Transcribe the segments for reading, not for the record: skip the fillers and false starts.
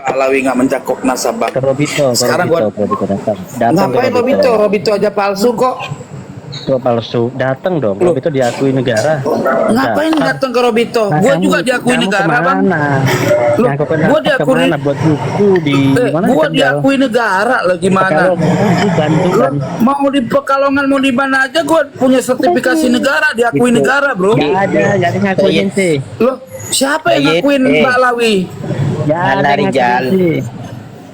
Alawi nggak mencakup nasabah. Ke Robito, Sekarang Robito datang. Datang ngapain ke Robito? Robito aja palsu kok. Kok palsu? Datang dong. Loh. Robito diakui negara. Ngapain datang ke Robito? Nah, Gua kamu- juga diakui kamu negara, kemana? Bang. Loh, Yang kau gua diakui kemana buat buku di mana? gua Kendal? diakui negara lah gimana? Bantu Lo kan. mau di Pekalongan mau di mana aja gua punya sertifikasi negara, diakui Gitu. negara, Bro. Gak ada, jadi ngakuin sih. Loh, siapa yang ngakuin Mbak Alawi? Gak ada Anak yang Rijal. ngakuin sih.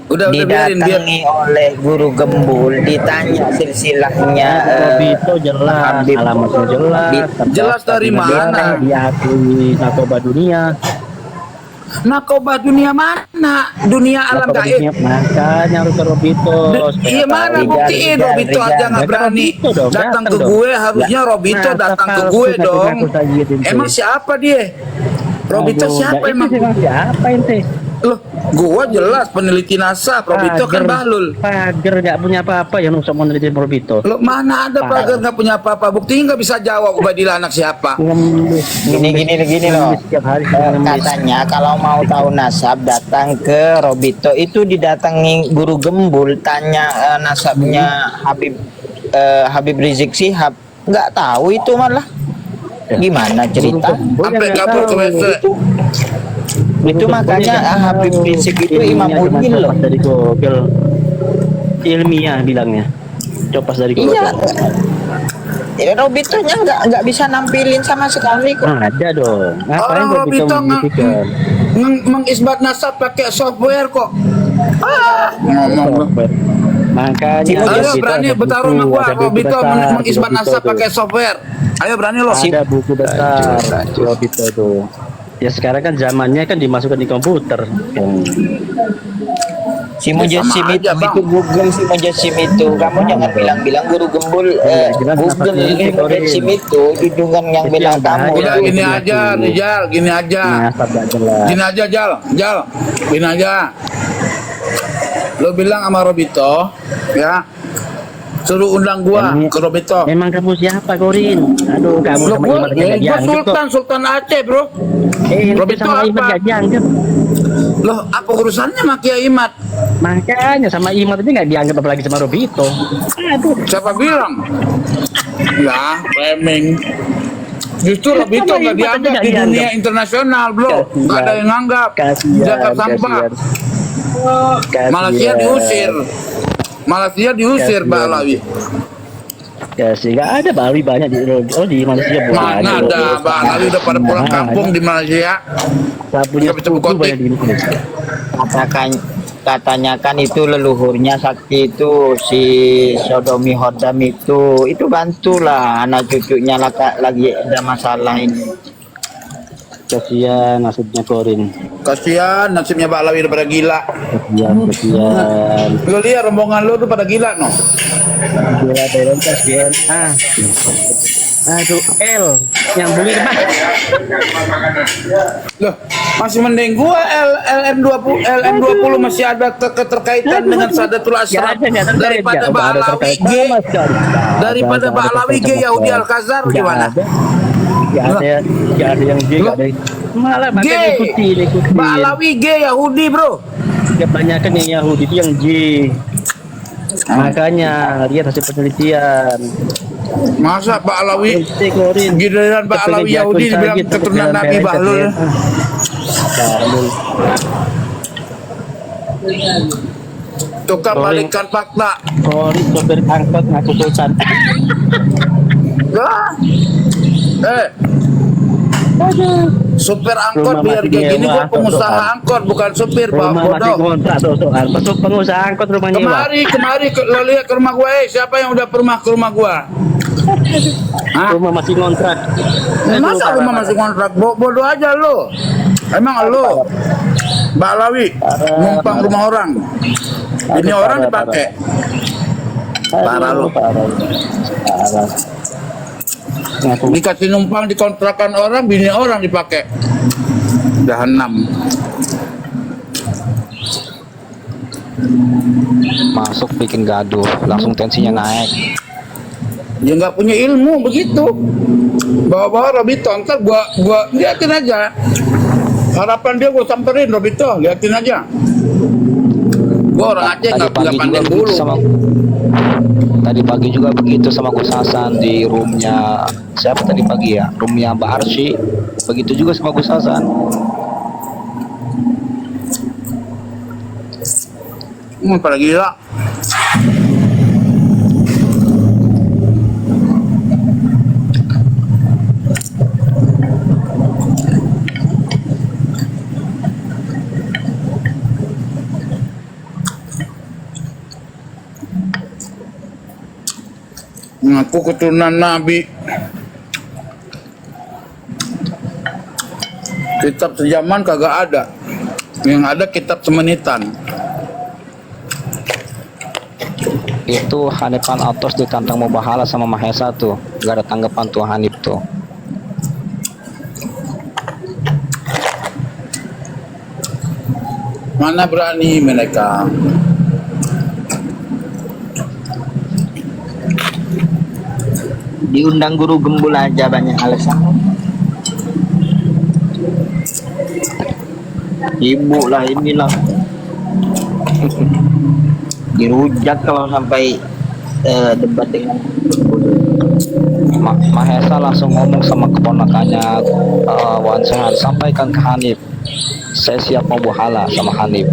Udah biarin biar. Didatangi oleh guru gembul, ditanya silsilahnya Robito jelas, Habib. alamatnya jelas. Jelas dari mana? Diakui narkoba dunia. Narkoba dunia mana? Dunia alam Narkoba gaib. dunia, makanya harus ke Robito. Iya mana Rijal, buktiin Rijal, Robito Rijal. aja nggak Ya, berani Robito dong, datang datang ke dong. gue, harusnya Robito Nah, datang ke palsu, gue ngaku-ngaku dong. sajitin, Emang tuh. siapa dia? Robito Aduh, siapa itu emang? siapa ente? Loh, gua jelas peneliti NASA, Robito kan bahlul. Pager nggak punya apa-apa yang usah meneliti Robito. Loh, mana ada pagar nggak punya apa-apa? Buktinya nggak bisa jawab Ubadillah anak siapa? gini loh. Setiap hari ngemis. Katanya kalau mau tahu nasab datang ke Robito, itu didatangi guru gembul, tanya nasabnya Habib Rizik Sihab, nggak tahu itu malah. Gimana cerita? Sampai kabur ke WC. Itu makanya Habib Rizik itu Imam Udin loh. Dari Google ilmiah bilangnya. Copas dari Google. Iya. Robitonya nggak bisa nampilin sama sekali kok. Ada dong. Ngapain Orang Robito Robito membuktikan? mengisbat nasab pakai software kok. Ngomong. Makanya Ayo Robito berani ada bertaruh buku, sama gua, ada buku Robito besar, mengisbat Robito nasab tuh. pakai software. Ayo berani lo. Ada buku besar Robito tuh. Ya sekarang kan zamannya kan dimasukkan di komputer. Si Mujassim sama itu, aja, Bang. Google si Mujassim itu. Kamu jangan bilang-bilang guru gembul jelas Google nafasnya ini Mujassim itu junjungan yang Itu bilang yang kamu. bahaya. Udah gini aja, Rijal, gini aja. Nasab nggak jelas. Gini aja, Jal, gini aja. Lo bilang sama Robito, ya, suruh undang gua Emang- ke Robito. Emang kamu siapa Korin? Aduh kamu Lo sama gua, Imat nggak dianggap kok. Sultan Aceh, bro. Itu Robito sama Imat apa? nggak dianggap. Loh, apa urusannya sama Kiai Imat? Makanya sama Imat aja nggak dianggap apalagi sama Robito. Aduh. Siapa bilang? Ya, framing. Justru Robito Sama nggak Imat aja dianggap nggak di dunia dianggap. internasional, bro. Nggak ada yang nganggap. Dianggap sampah. Malaysia diusir. Malaysia diusir, Mbak Alawi. Kasih nggak ada Bali banyak di Malaysia Mana ada, Mbak Alawi udah pada pulang kampung di Malaysia. Sabunya Nggak bisa sepupu berkotik. banyak di Indonesia. Katanya kan itu leluhurnya sakti itu si Sodomi Hodam itu bantulah anak cucunya lagi ada masalah ini. Kasihan nasibnya Korin. Kasihan nasibnya Mbak Alawi udah pada gila. Kasihan. Lo lihat rombongan lo tuh pada gila, no? Gila Berontas DNA. Aduh L yang beli mah. Loh, masih mending gua LM20 masih ada keterkaitan dengan Sadatul Ashraf daripada Mbak Alawi G. Daripada Mbak Alawi G Yahudi Al-Khazar gimana? Gak ada yang G, gak ada. Malah G. makanya ikuti. Mbak Alawi G Yahudi, bro. Kebanyakan yang Yahudi itu yang G. Makanya lihat hasil penelitian. Masa Mbak Alawi Korin. giliran Mbak Alawi Yahudi dibilang keturunan Nabi Bahlul. Bahlul. Tukang balikkan fakta. Korin sopir angkot ngaku sultan. Lah. Supir angkot Rumah biar masih kayak gini nyewa, gua pengusaha soal. angkot bukan supir, Pak Rumah masih bodoh. kontrak soal. Betul pengusaha angkot rumah nyewa. Kemari lo lihat ke rumah gua, siapa yang udah pernah ke rumah gua? Hah? Rumah masih kontrak. Masa rumah masih kontrak? Bodoh aja lo. Emang lo Mbak Alawi numpang rumah orang. Ini orang dipakai. Parah lu. Parah. Ngaku Dikasih numpang di kontrakan orang, bini orang dipakai. Jahanam. Masuk bikin gaduh, langsung tensinya naik. Ya nggak punya ilmu begitu. Bawa-bawa Robito, ntar gua liatin aja. Harapan dia gua samperin Robito, liatin aja. Gua orang Aceh Tadi nggak pagi juga pandai begitu bulu. sama Tadi pagi juga begitu sama Gus Hasan di roomnya siapa tadi pagi ya? Roomnya Mbak Arsy. Begitu juga sama Gus Hasan. Pada gila. Aku keturunan Nabi. Kitab sejaman kagak ada. Yang ada kitab semenitan. Itu Hanifan Atos ditantang Mubahala sama Mahesa tuh. Gak ada tanggapan tuh Hanif tuh. Mana berani mereka? Diundang guru gembul aja banyak alasan. Ibu lah inilah. Dirujak kalau sampai debat dengan Mahesa langsung ngomong sama keponakannya Wan Sehat, sampaikan ke Hanif, saya siap mau Mubahala sama Hanif.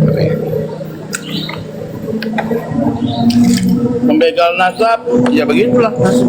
Membegal nasab, ya begitulah nasab.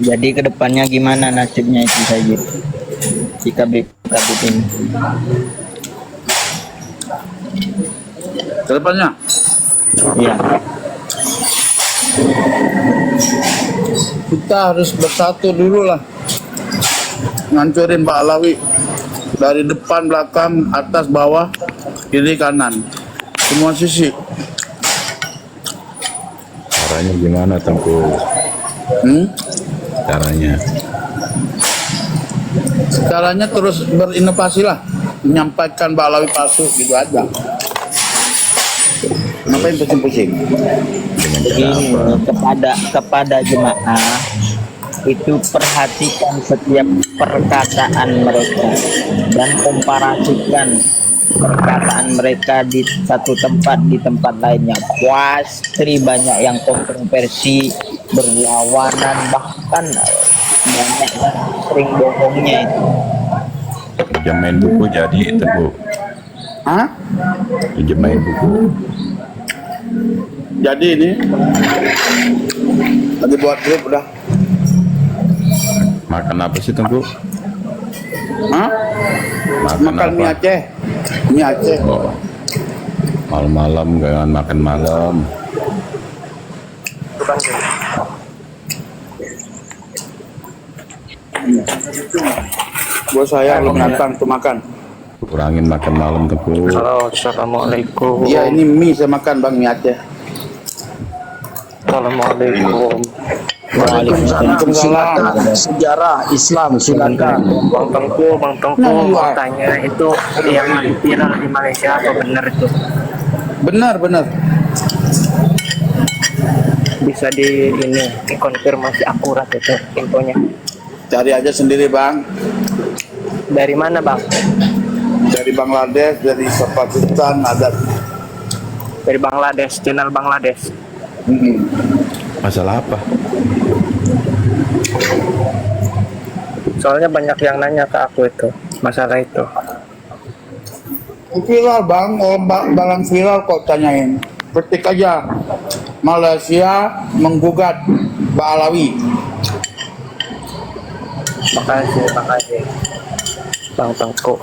jadi kedepannya gimana nasibnya itu saja jika BKB ini. Kedepannya Ya, kita harus bersatu dulu lah, ngancurin Pak Alawi dari depan, belakang, atas, bawah, kiri, kanan, semua sisi. Caranya gimana Tengku? Caranya Caranya terus berinovasi lah, menyampaikan Pak Alawi palsu gitu aja. Ngapain pusing-pusing? dengan cara ini apa? kepada jemaah itu perhatikan setiap perkataan mereka dan komparasikan perkataan mereka di satu tempat di tempat lainnya. Pasti banyak yang kontroversi, berlawanan, bahkan banyak yang sering bohongnya itu. Pinjam main buku jadi Tengku. Hah? Pinjam main buku. Jadi ini lagi buat grup udah. Makan apa sih Tengku? Hah? Makan Makan apa? mie Aceh. Mie Aceh. Oh, malam-malam jangan makan malam. Buat saya belum datang tuh makan. Kurangin makan malam Tengku. Halo, assalamualaikum. Iya ini mie saya makan Bang, mie Aceh. Assalamualaikum. Waalaikumsalam. Sejarah Islam silakan. Bang Tengku, mau tanya itu yang viral di Malaysia apa benar itu? Benar. Bisa dikonfirmasi akurat itu infonya. Cari aja sendiri Bang. Dari mana Bang? Dari Bangladesh, dari Pakistan ada. Dari Bangladesh, channel Bangladesh. Masalah apa? Soalnya banyak yang nanya ke aku itu masalah itu. Viral Bang, barang viral kok tanyain. Ketik aja Malaysia menggugat Mbak Alawi. Makasih Bang Tengku,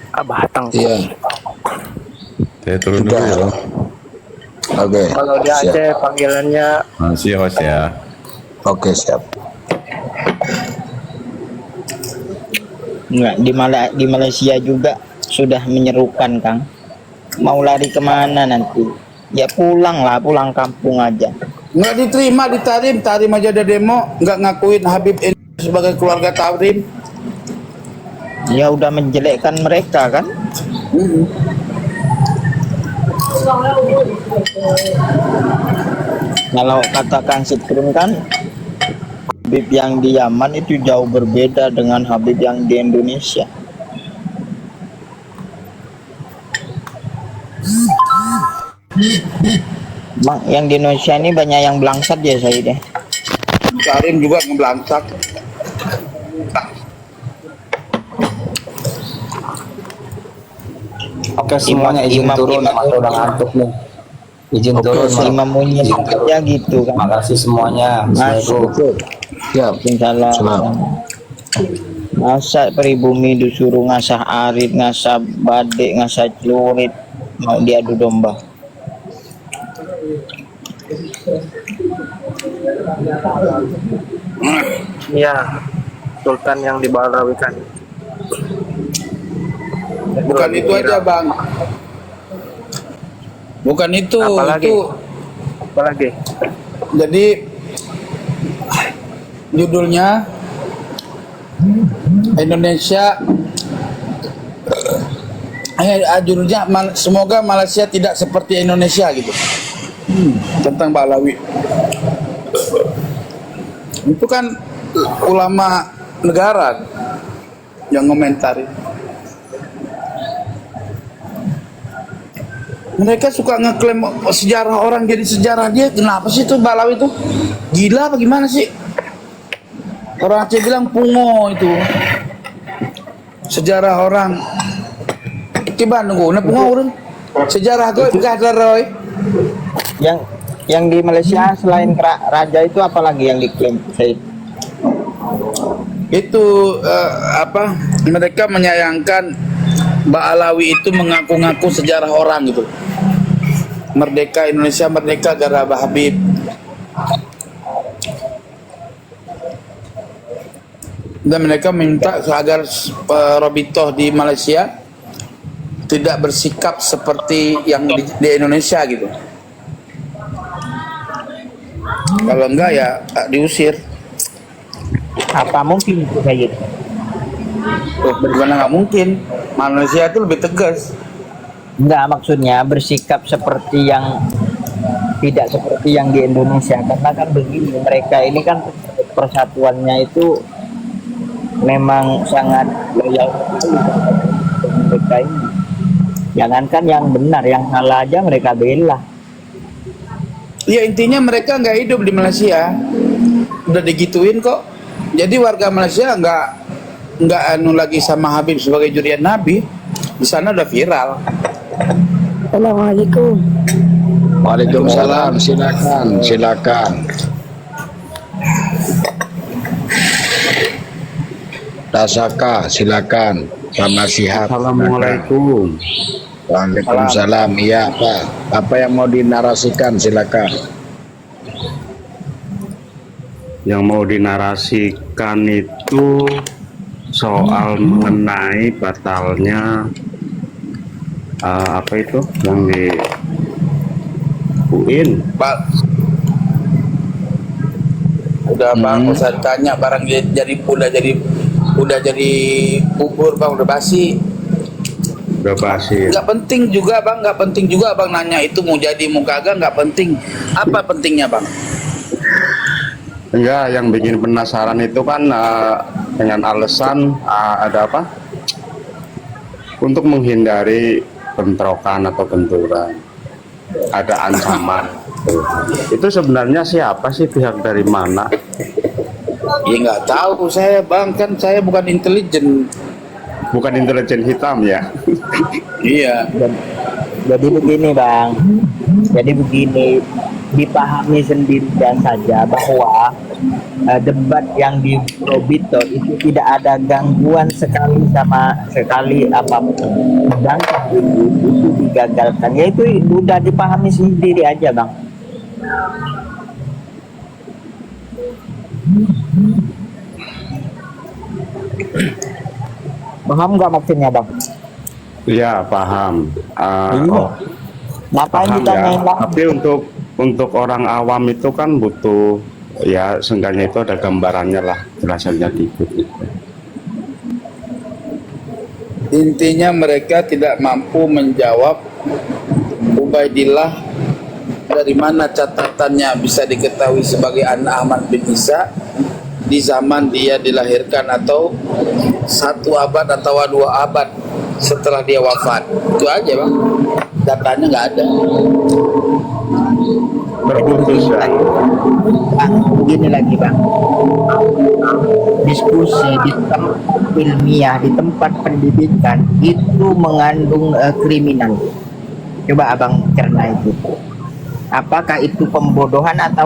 Abah Tengku. Iya. Saya turun dulu ya. Oke. Kalau di Siap. Aceh panggilannya Masih ya Mas ya. Oke, siap. Enggak, di Malaysia juga sudah menyerukan Kang. Mau lari kemana nanti? Ya pulang kampung aja. Nggak diterima di Tahrim, Tahrim aja ada demo, nggak ngakuin Habib sebagai keluarga Tahrim. Ya udah menjelekkan mereka kan. Kalau kata Kang Sitrun kan, Habib yang di Yaman itu jauh berbeda dengan Habib yang di Indonesia. Bang, yang di Indonesia ini banyak yang belangsat ya saya deh. Tahrim juga ngeblansak. Oke, semuanya izin turun. Maka udah ngantuk nih. Izin turun. Imam Munir ya gitu kan. Makasih semuanya. Assalamualaikum. Siap. Salah. Salam. Masa pribumi disuruh ngasah arit, ngasah badik, ngasah celurit, mau diadu domba. Iya, Sultan yang di Balawi kan. Bukan itu aja bang. Bukan itu. Apalagi? Itu. Apalagi? Jadi judulnya Indonesia. Judulnya semoga Malaysia tidak seperti Indonesia gitu. Tentang Balawi. Itu kan ulama negara yang komentari. Mereka suka ngeklaim sejarah orang jadi sejarah dia. Kenapa sih itu Balawi itu? Gila apa gimana sih? Orang Aceh bilang pungo itu. Sejarah orang. Coba nunggu, pungo urun. Sejarah gue gak ada Roy. Yang di Malaysia selain raja itu apalagi yang diklaim Said? Itu mereka menyayangkan Ba'alawi itu mengaku-ngaku sejarah orang gitu. Merdeka Indonesia merdeka gara Abah Habib. Dan mereka minta agar Robitoh di Malaysia tidak bersikap seperti yang di Indonesia gitu. Kalau enggak ya diusir. Apa mungkin itu Said? Bagaimana nggak mungkin? Malaysia itu lebih tegas. Enggak, maksudnya bersikap seperti yang tidak seperti yang di Indonesia, karena kan begini, mereka ini kan persatuannya itu memang sangat loyal mereka ini. Jangankan yang benar, yang salah aja mereka bela. Ya intinya mereka nggak hidup di Malaysia, udah digituin kok. Jadi warga Malaysia nggak anu lagi sama Habib sebagai jurian Nabi. Di sana udah viral. Assalamualaikum. Waalaikumsalam. Silakan. Dasaka, silakan. Pak Nasihat. Assalamualaikum. Waalaikumsalam. Iya, Pak. Apa yang mau dinarasikan, silakan. Yang mau dinarasikan itu soal mengenai batalnya apa itu yang di UIN. Pak, udah bang, usah ditanya barang udah jadi bubur bang, udah basi. Udah basi. Nggak penting juga bang nanya itu mau jadi mau kagak, nggak penting. Apa pentingnya bang? Enggak, yang bikin penasaran itu kan dengan alasan ada apa? Untuk menghindari bentrokan atau benturan. Ada ancaman. Itu sebenarnya siapa sih, pihak dari mana? Ya nggak tahu saya bang, kan saya bukan intelijen. Bukan intelijen hitam ya? Iya. Jadi begini bang, dipahami sendiri dan saja bahwa debat yang di Robito itu tidak ada gangguan sekali apapun. Sedangkan itu digagalkan, ya itu udah dipahami sendiri aja bang. Paham nggak maksudnya bang? Iya, paham. Ngapain Paham ditanyain ya. bang? Tapi untuk orang awam itu kan butuh ya seenggaknya itu ada gambarannya lah, jelasannya dikit. Intinya mereka tidak mampu menjawab Ubaidillah dari mana catatannya bisa diketahui sebagai anak Ahmad bin Isa di zaman dia dilahirkan, atau 1 abad atau 2 abad setelah dia wafat. Itu aja bang, datanya nggak ada. Terputus ya. Bang, begini lagi bang, diskusi di tempat ilmiah, di tempat pendidikan itu mengandung kriminal. Coba abang cerna itu, apakah itu pembodohan atau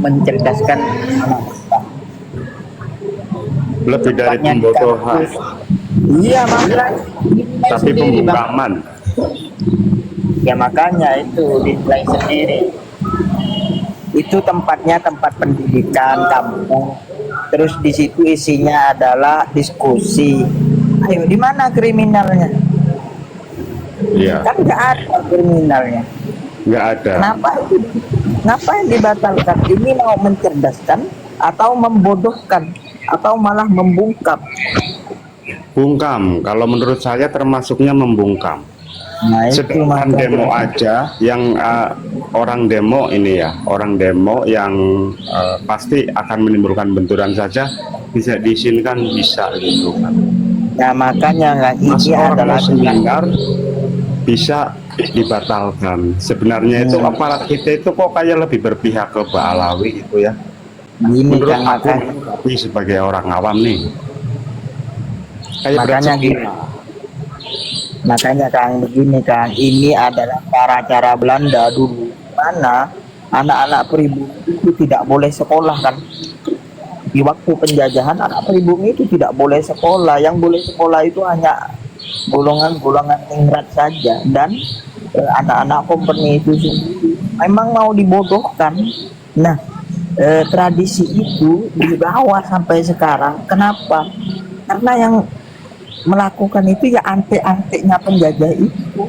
mencerdaskan anak? Lebih dari Tempatnya di pembodohan, kampus. Iya makanya tapi sendiri, Bang. pembungkaman. Ya makanya itu dinilai sendiri. Itu tempatnya tempat pendidikan kampung. Terus di situ isinya adalah diskusi. Ayo, di mana kriminalnya? Iya, Kan nggak ada kriminalnya. nggak ada. Kenapa yang dibatalkan? Ini mau mencerdaskan atau membodohkan atau malah membungkam? Bungkam, kalau menurut saya termasuknya membungkam. Nah, itu Sedangkan makanya. demo aja yang orang demo ini ya, orang demo yang pasti akan menimbulkan benturan saja bisa diizinkan, bisa gitu kan. Nah makanya nggak, Mas ini orang adalah melanggar bisa dibatalkan. Sebenarnya itu aparat kita itu kok kayak lebih berpihak ke Mbak Alawi gitu ya. ini Menurut kan aku, makanya, tapi sebagai orang awam nih, kayak makanya berat gini. Makanya Kang, begini Kang, ini adalah cara-cara Belanda dulu, mana anak-anak pribumi itu tidak boleh sekolah kan. Di waktu penjajahan anak pribumi itu tidak boleh sekolah, yang boleh sekolah itu hanya golongan-golongan ningrat saja, dan anak-anak kompeni itu sendiri memang mau dibodohkan. Nah, tradisi itu dibawa sampai sekarang. Kenapa? Karena yang melakukan itu ya antek-anteknya penjajah itu.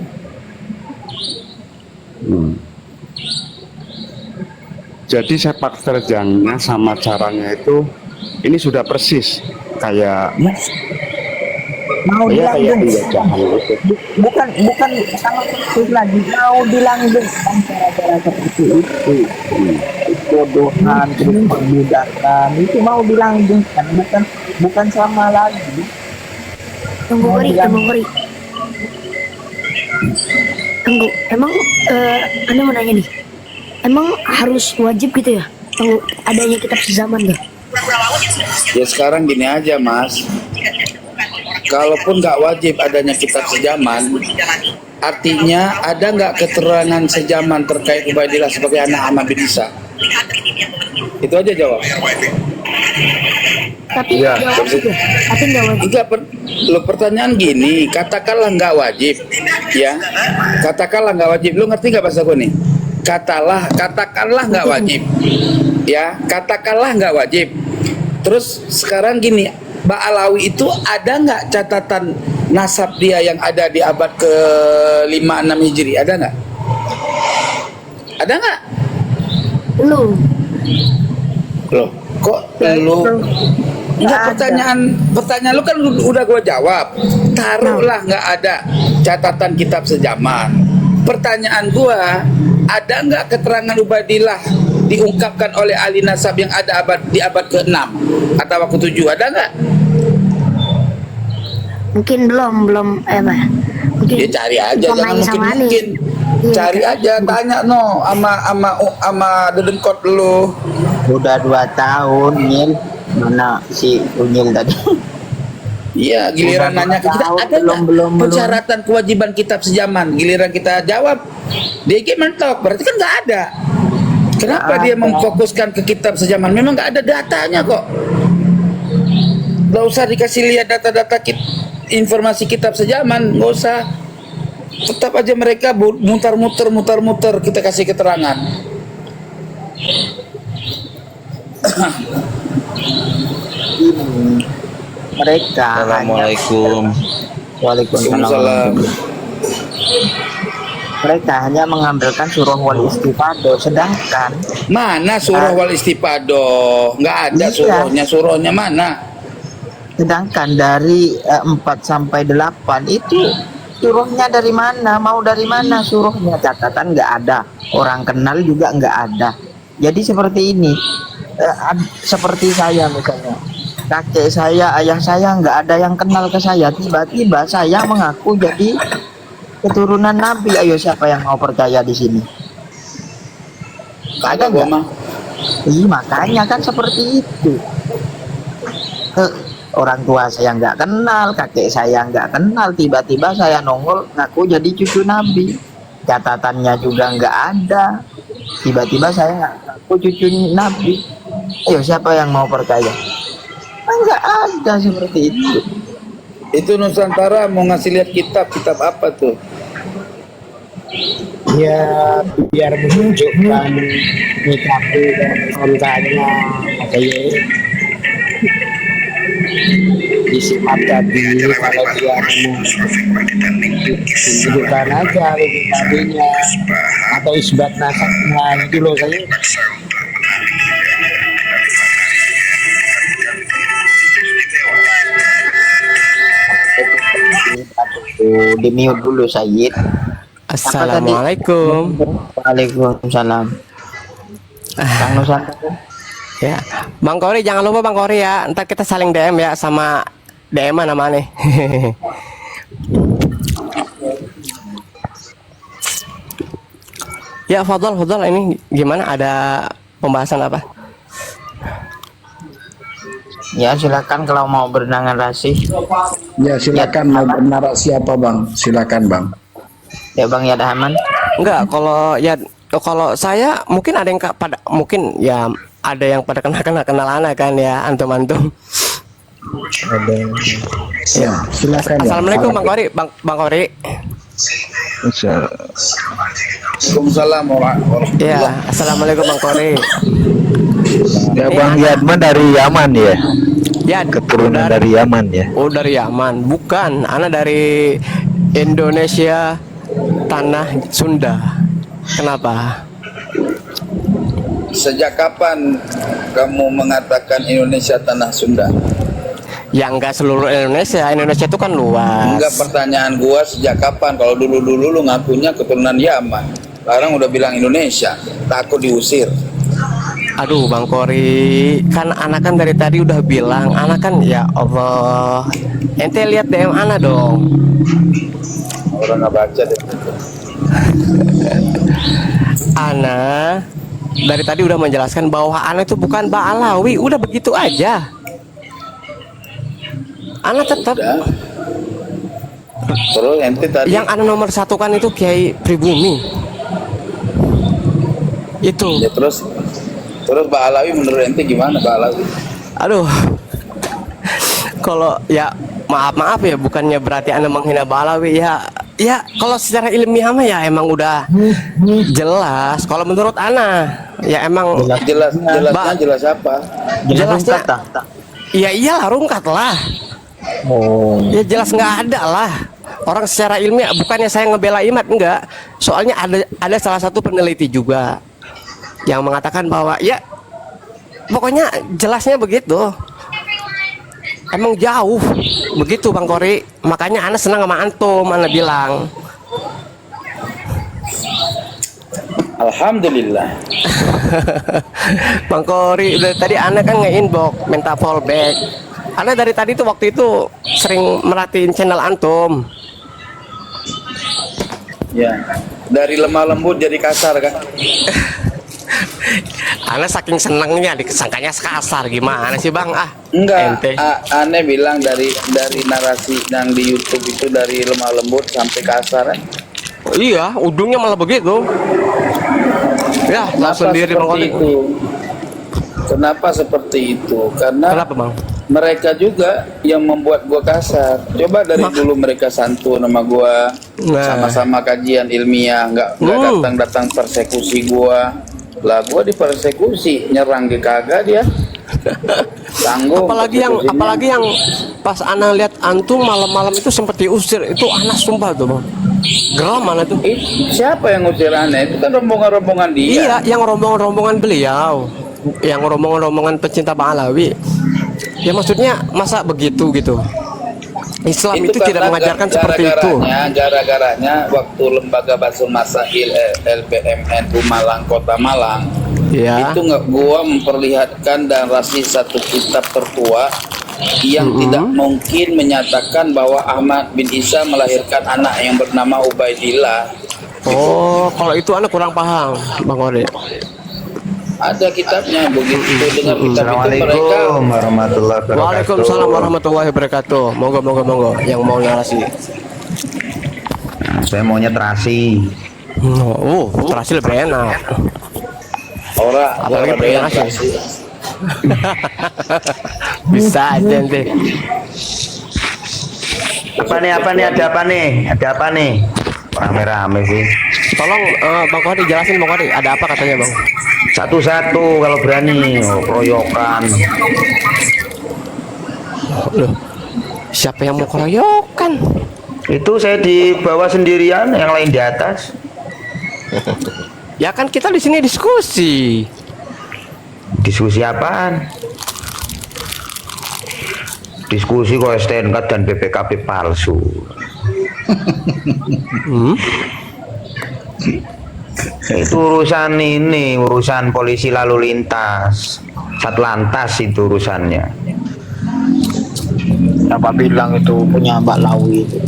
Jadi sepak terjangnya sama caranya itu ini sudah persis kayak Mas, mau kayak dilanjut, penjajahan itu. bukan sama persis lagi, mau dilanjutkan cara-cara seperti itu. Bodohan terus perbudakan itu mau dilanjutkan, bukan sama lagi. Tunggu Ori. Tunggu, emang Anda mau nanya nih, emang harus wajib gitu ya? Tunggu, adanya kitab sezaman tuh. Ya sekarang gini aja mas, kalaupun nggak wajib adanya kitab sejaman, artinya ada nggak keterangan sejaman terkait Ubaidillah sebagai anak Ahmad bin Isa? Itu aja jawab. Tapi Iya. nggak wajib ya? Tapi nggak wajib. Enggak, lo pertanyaan gini, katakanlah nggak wajib, ya, katakanlah nggak wajib. Lo ngerti nggak bahasa gue nih? Katakanlah nggak wajib, ya, katakanlah nggak wajib. Terus sekarang gini, Mbak Alawi itu ada nggak catatan nasab dia yang ada di abad ke-5-6 Hijri? Ada nggak? Ada nggak? Lu Loh, kok lu? Enggak, pertanyaan lu kan udah gua jawab. Taruhlah nggak ada catatan kitab sejaman. Pertanyaan gua, ada nggak keterangan Ubaidillah diungkapkan oleh ahli nasab yang ada di abad ke-6 atau ke-7? Ada nggak? mungkin belum apa? Mungkin Ya cari aja, bukan jangan main sama Ani. mungkin. Iya, Cari kan? aja, tanya no sama dedengkot lu. Udah 2 tahun Nyil, mana si Unyil tadi? Iya, giliran Udah nanya ke kita, tahu, ada nggak belum. persyaratan kewajiban kitab sejaman? Giliran kita jawab, dia mentok, berarti kan nggak ada. Kenapa dia memfokuskan ke kitab sejaman? Memang nggak ada datanya kok. Nggak usah dikasih lihat data-data informasi kitab sejaman, nggak usah. Tetap aja mereka muter-muter, kita kasih keterangan. Mereka Assalamualaikum. Waalaikumsalam. Waalaikumsalam. mereka hanya mengambilkan surah wal istifadah, sedangkan Mana surah wal istifadah? Nggak ada Iya. surahnya mana? sedangkan dari 4 sampai 8 itu surahnya dari mana? Mau dari mana surahnya? Catatan nggak ada, orang kenal juga nggak ada. Jadi seperti ini, seperti saya misalnya, kakek saya, ayah saya nggak ada yang kenal ke saya. Tiba-tiba saya mengaku jadi keturunan Nabi. Ayo siapa yang mau percaya di sini? Ada Gua nggak? mah. Iya, makanya kan seperti itu. Orang tua saya nggak kenal, kakek saya nggak kenal, tiba-tiba saya nongol ngaku jadi cucu Nabi. Catatannya juga nggak ada. Tiba-tiba saya ngaku cucu Nabi. Ayo siapa yang mau percaya? Kan nggak ada seperti itu. Itu Nusantara mau ngasih lihat kitab apa tuh? Ya biar menunjukkan nikahnya dan kontanya kayak disimak tadi kalau dia menunjukkan aja tadinya atau isbat nasabnya gitu loh saya. Di mute dulu Sayyid. Assalamualaikum. Waalaikumsalam. Kang Nusantara. Ya, Bang Kori jangan lupa Bang Kori ya. Ntar kita saling DM ya sama DM namanya. Ya, Fadol ini gimana? Ada pembahasan apa? Ya silakan kalau mau bernarasi. Ya silakan mau bernarasi apa bang? Silakan bang. Ya Bang ya Aman. Enggak, kalau saya mungkin ada yang pada mungkin ya ada yang pada kenal anak kan ya antum. Ya silakan. Assalamualaikum Bang Kori, Bang Kori. Waalaikumsalam warahmatullahi Ya, assalamualaikum Bang Kori. Ya Bang Yadman dari Yaman ya. Ya, Keturunan dari Yaman ya. Oh dari Yaman, bukan. Ana dari Indonesia, tanah Sunda. Kenapa? Sejak kapan kamu mengatakan Indonesia tanah Sunda? Ya enggak seluruh Indonesia. Indonesia itu kan luas. Enggak, pertanyaan gua sejak kapan? Kalau dulu lu ngakunya keturunan Yaman, sekarang udah bilang Indonesia, takut diusir. Aduh Bang Kori, kan anak kan dari tadi udah bilang, anak kan ya Allah. Ente lihat DM anak dong. Orang nggak baca deh. Ana dari tadi udah menjelaskan bahwa Ana itu bukan Ba'alawi, udah begitu aja. Ana tetap Udah. Terus ente tadi yang Ana nomor satu kan itu Kiai Pribumi. Itu. ya, terus Mbak Alawi menurut ente gimana Mbak Alawi? Aduh. Kalau ya maaf ya, bukannya berarti Anda menghina Balawi ya. Ya kalau secara ilmiah mah ya emang udah jelas. Kalau menurut Ana ya emang Jelas apa? jelasnya. Ya iyalah rungkat lah. Oh. Ya jelas nggak ada lah. Orang secara ilmiah, bukannya saya ngebela Imat, enggak. Soalnya ada salah satu peneliti juga yang mengatakan bahwa ya pokoknya jelasnya begitu. Emang jauh begitu Bang Kori. Makanya Ana senang sama antum, Ana bilang. Alhamdulillah. Bang Kori dari tadi Ana kan nge-inbox minta fallback. Ana dari tadi tuh waktu itu sering merhatiin channel antum. Ya. Dari lemah lembut jadi kasar kan? Ana saking senengnya disangkanya kasar, gimana sih Bang? Enggak, ente. aneh bilang dari narasi yang di YouTube itu dari lemah lembut sampai kasar kan? Iya, ujungnya malah begitu. Ya, tahu sendiri Bang Kori. itu? Kenapa seperti itu? Karena Kenapa Bang? mereka juga yang membuat gua kasar. Coba dari dulu mereka santun sama gua, Nah. sama-sama kajian ilmiah, nggak datang persekusi gua. Lah gua dipersekusi, nyerang ke kagak dia. Tanggung. persekusinya. apalagi yang pas Ana lihat antum malam-malam itu sempat diusir, itu Ana sumpah tuh Bang. Geram mana tuh? Siapa yang ngusir Anda? Itu kan rombongan-rombongan dia. Iya, yang rombongan-rombongan beliau, yang rombongan-rombongan pecinta Bang Alawi. Ya maksudnya masa begitu gitu? Islam itu tidak karena mengajarkan seperti itu. Gara-garanya waktu lembaga Basul Masail LPMNU Malang Kota Malang, Ya. itu nggak gua memperlihatkan dan rasi satu kitab tertua yang tidak mungkin menyatakan bahwa Ahmad bin Isa melahirkan anak yang bernama Ubaidillah. Oh, kalau itu anak kurang paham, Bang Ode. Ada kitabnya. Begitu dengar kitab itu mereka. Assalamualaikum warahmatullahi wabarakatuh. Waalaikumsalam warahmatullahi wabarakatuh. Monggo, yang mau narasi. Saya maunya terasi. Terasi lebih enak. Apalagi pakai nasi. Bisa aja ente. Ada apa nih? Rame-rame sih. Tolong Bang Kodi jelasin Bang Kodi, ada apa katanya Bang? Satu-satu kalau berani, keroyokan. Loh, siapa yang mau keroyokan? Itu saya di bawah sendirian, yang lain di atas. Ya kan kita di sini diskusi. Diskusi apaan? Diskusi kok STNK dan BPKB palsu. Itu urusan polisi lalu lintas, Satlantas itu urusannya. Siapa bilang itu punya Mbak Lawi itu?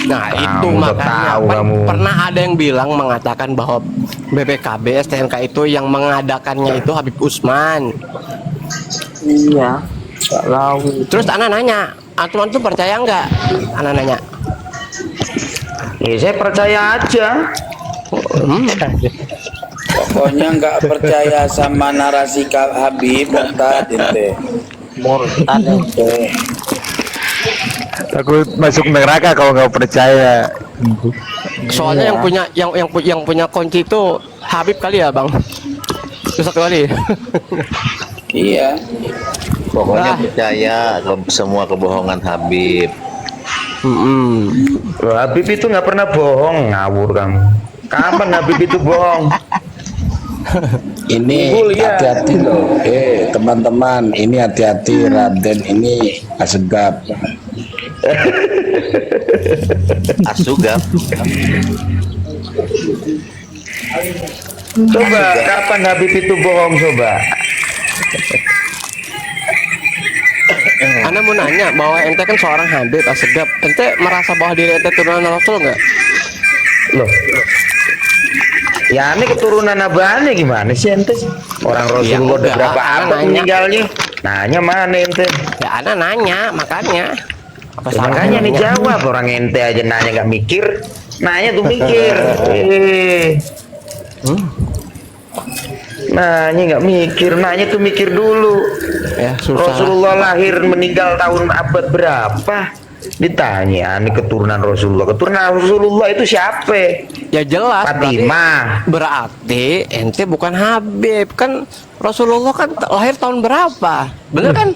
Nah itu Kamu makanya tahu kamu. pernah ada yang bilang mengatakan bahwa BPKB STNK itu yang mengadakannya itu Habib Usman. Iya, Mbak Lawi. Terus anak nanya, antum percaya nggak? Anak nanya. Ya saya percaya aja. Pokoknya nggak percaya sama narasi Habib murtad ente. Murtad itu. Takut masuk neraka kalau nggak percaya. Soalnya yang punya kunci itu Habib kali ya Bang. Besok kali. Iya. Pokoknya percaya semua kebohongan Habib. Loh, Habib itu nggak pernah bohong, ngawur kamu. Kapan Habib itu bohong? Ini hati-hati loh, teman-teman, ini hati-hati, Raden ini Asegab. Asugap. Coba kapan Habib itu bohong coba? Anda mau nanya bahwa ente kan seorang Habib Asegab, ente merasa bahwa diri ente turunan Rasul nggak? Loh. Ya ini keturunan abahnya gimana sih ente? Orang Rasulullah udah berapa abad meninggalnya? Nanya mana ente? Ya Anda nanya makanya. Makanya nih jawab, orang ente aja nanya nggak mikir, nanya tuh mikir. Nanya nggak mikir, nanya tuh mikir dulu. Ya, susah. Rasulullah lahir meninggal tahun abad berapa? Ditanya, ini keturunan Rasulullah. Keturunan Rasulullah itu siapa? Ya jelas. Fatimah. Berarti ente bukan Habib kan? Rasulullah kan lahir tahun berapa? Bener kan?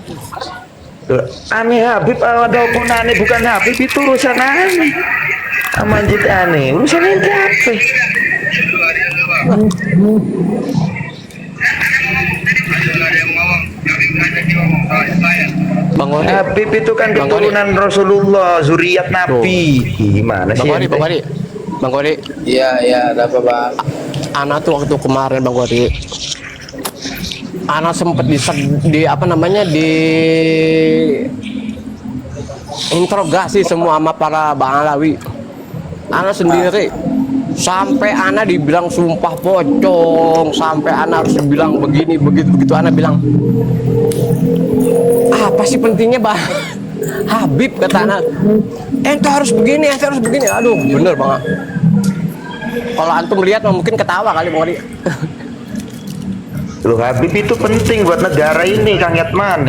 Aneh Habib, walaupun aneh bukan Habib itu urusan aneh. Amanjit aneh, urusan ente apa? Bang Wadi. Habib itu kan keturunan Rasulullah, zuriat Nabi. Gimana sih? Bang Wadi. Iya, ada apa Bang? Ana tuh waktu kemarin Bang Wadi, Ana sempet di apa namanya di interogasi semua sama para Bang Alawi. Ana sendiri sampai Ana dibilang sumpah pocong, sampai Ana harus bilang begini begitu Ana bilang apa sih pentingnya Bang Habib, kata Ana ente harus begini. Aduh bener banget. Kalau antum lihat mungkin ketawa kali Bang Adi. Loh, Habib itu penting buat negara ini, Kang Yatman.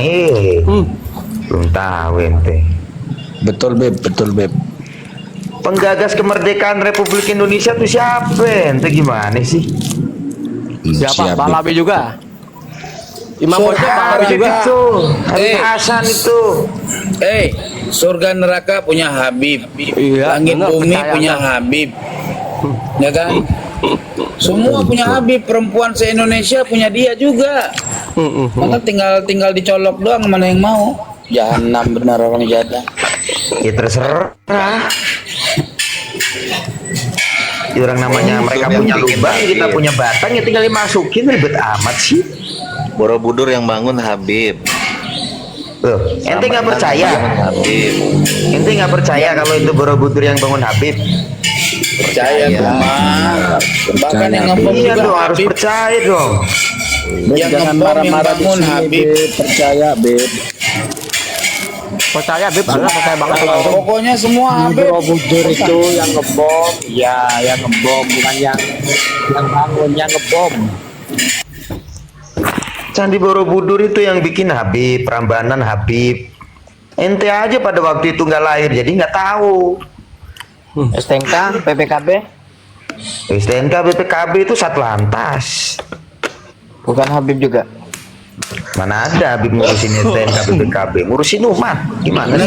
Belum tahu ente. Betul Beb. Penggagas kemerdekaan Republik Indonesia itu siapa? Ente gimana sih? Siapa? Bang Labi juga. Imam Pojok Ba'alawi Habib juga. itu. Habib Hasan itu. Surga neraka punya Habib. Iya, Langit benar, bumi percaya, punya benar. Habib. Ya kan? Semua punya Habib, perempuan se-Indonesia punya dia juga. Maka tinggal dicolok doang, mana yang mau. Jahanam benar orang jadah. Ya terserah. Ya, orang namanya mereka punya lubang, kita punya batang, ya tinggal dimasukin, ribet amat sih. Borobudur yang bangun Habib. Loh, ente nggak percaya? Habib. Ente nggak percaya kalau itu Borobudur yang bangun Habib? Percaya Bang. Bahkan yang ngebom Iya juga dong, harus Habib. percaya dong. Yang Jangan ngebom, yang marah-marah di bangun sini, Habib. Beb. Percaya, Beb. Percaya Bib, Allah percaya banget. Pokoknya semua Habib. Borobudur itu yang ngebom, ya yang ngebom, bukan yang bangun, yang ngebom. Candi Borobudur itu yang bikin Habib, Prambanan Habib. Ente aja pada waktu itu nggak lahir, jadi nggak tahu. STNK, PPKB, STNK BPKB itu Satlantas. bukan Habib juga. Mana ada Habib ngurusin STNK BPKB, ngurusin umat. Gimana sih?